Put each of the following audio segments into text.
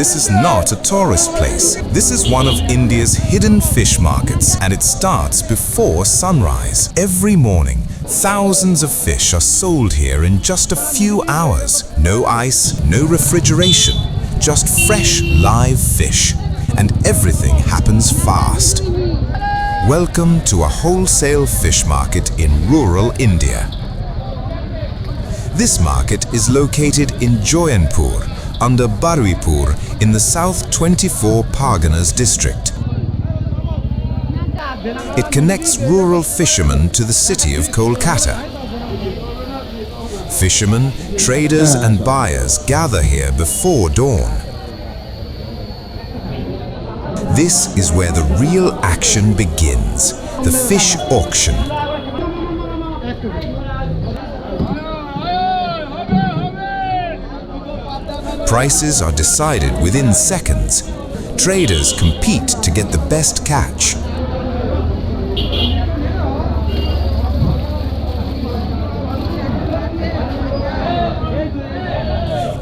this is not a tourist place. This is one of India's hidden fish markets, and it starts before sunrise. Every morning, thousands of fish are sold here in just a few hours. No ice, no refrigeration, just fresh live fish. And everything happens fast. Welcome to a wholesale fish market in rural India. This market is located in Jaunpur, under Barwipur, in the South 24 Parganas district. It connects rural fishermen to the city of Kolkata. Fishermen, traders and buyers gather here before dawn. This is where the real action begins, the fish auction. Prices are decided within seconds. Traders compete to get the best catch.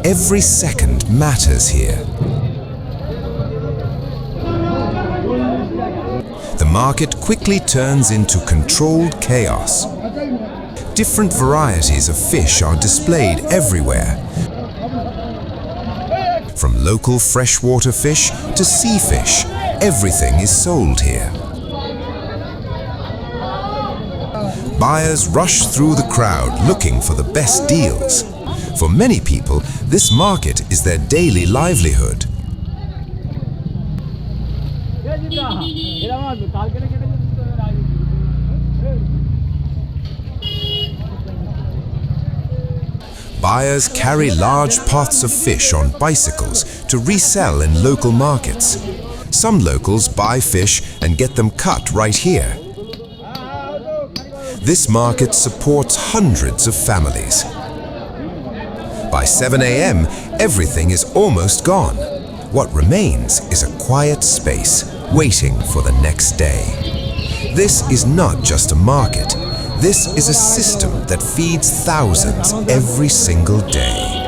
Every second matters here. The market quickly turns into controlled chaos. Different varieties of fish are displayed everywhere. From local freshwater fish to sea fish, everything is sold here. Buyers rush through the crowd looking for the best deals. For many people, this market is their daily livelihood. Buyers carry large pots of fish on bicycles to resell in local markets. Some locals buy fish and get them cut right here. This market supports hundreds of families. By 7 a.m., everything is almost gone. What remains is a quiet space, waiting for the next day. This is not just a market. This is a system that feeds thousands every single day.